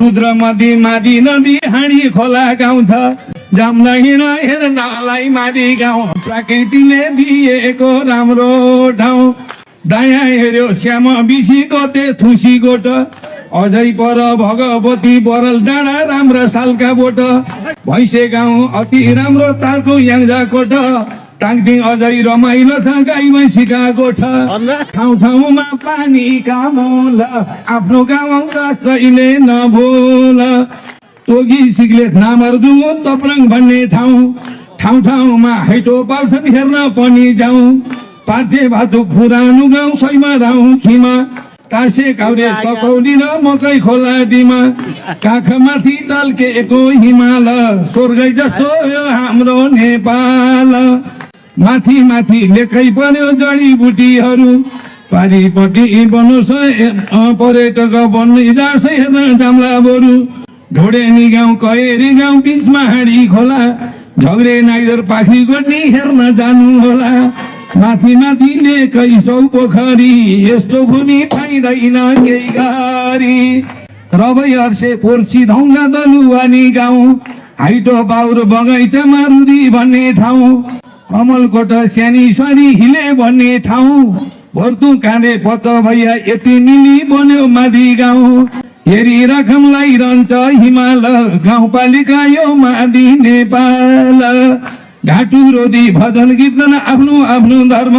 समुद्र मदी मादी नदी हाँडी खोला गाउँ छ जाम्न हिँड हेर्नलाई माडी गाउँ प्रकृतिले दिएको राम्रो ठाउँ दायाँ हेर्यो श्याम बिसी गोते थुसी गोट अझै पर भगवती बरल डाँडा राम्रा सालका बोट भैँसे गाउँ अति राम्रो तारको याङ्जा कोट टाङदिङ अझै रमाइलो छ गाई भैँसीका गोठ ठाउँ ठाउँमा पानीका मूल आफ्नो गाउँ कसैले नभुल तोगी सिग्लेस नामर्दुङ तप्राङ भन्ने ठाउँ ठाउँ ठाउँमा हैटो पाल्छन् हेर्न पनि जाउँ पाचे भातु पुरानो गाउँ सैमा राउँ खिमा तासे काउरे ककौली र मकै खोला डिमा काखमाथि टल्केको हिमाल स्वर्गै जस्तो यो हाम्रो नेपाल माथि माथि लेखै पर्यो जडीबुटीहरू पारिपट्टि बनोस् पर्यटक बन्ने जान्छ हेर्न जाम्ला बरु ढोडेनी गाउँ कहेरी गाउँ बिचमा हाँडी खोला झग्रे नाइदर पाखी गोड्नी हेर्न जानु होला माथि माथि लेखै सौ पोखरी यस्तो भूमि पाइँदैन केही गरी रबै अर्से पोर्ची ढङ्गा दलुवानी गाउँ हाइटो बाउर बगैँचामा रुदी भन्ने ठाउँ कमलकोट स्यानी स्वारी हिले भन्ने ठाउँ भर्तु काँधे पच भैया यति मिली बन्यो माथि गाउँ हेरी रकमलाई रहन्छ हिमाल गाउँपालिका यो माथि नेपाल घाटु रोदी भजन कीर्तन आफ्नो आफ्नो धर्म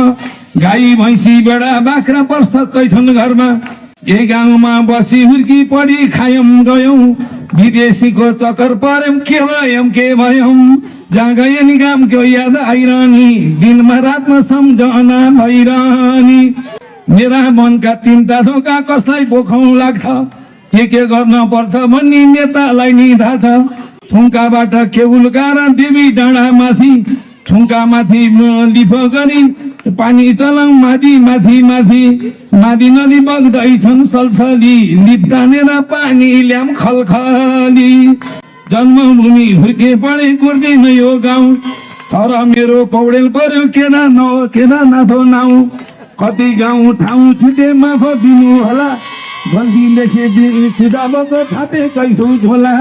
गाई भैँसी बेडा बाख्रा पर्सकै छन् घरमा यही गाउँमा बसी हुर्की पढी खायौँ गयौँ विदेशीको चक्कर पर्यौँ के भयौँ जहाँ गए नि गाउँको याद आइरहने दिनमा रातमा सम्झना भइरहने मेरा मनका तिनटा ढोका कसलाई पोखौँ लाग्छ के गर्न पर्छ भन्ने नेतालाई नि थाहा छ थुङ्काबाट केबुल कारण देवी डाँडा माथि थुङ्का माथि लिफ गरी पानी चलाउँ माथि माथि माथि माथि नदी बग्दैछन् सलसली लिप तानेर पानी ल्याम खलखली जन्मभूमि हुर्के पढे गुर्दैन यो गाउँ तर मेरो पौडेल पर्यो केदारनाथ नाउँ कति गाउँ ठाउँ छुटे माफ दिनु होला गल्ती लेखे छिटाबको थापे कैसो झोला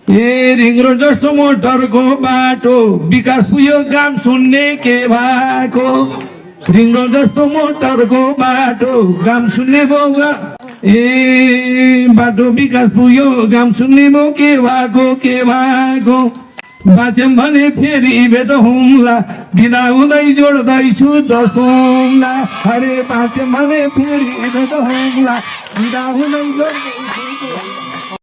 रिङ रोड जस्तो मोटरको बाटो विकास पुग्यो काम सुन्ने के भएको रिङ रोड जस्तो मोटरको बाटो काम सुन्ने भयो बाटो विकास पुग्यो काम सुन्ने भयो के भएको बाँच्यौँ भने फेरि भेट हुँला बिदा हुँदै जोड्दैछु दसौँला अरे बाँच्यौँ भने फेरि भेट हुँला बिदा हुँदै जोड्दैछु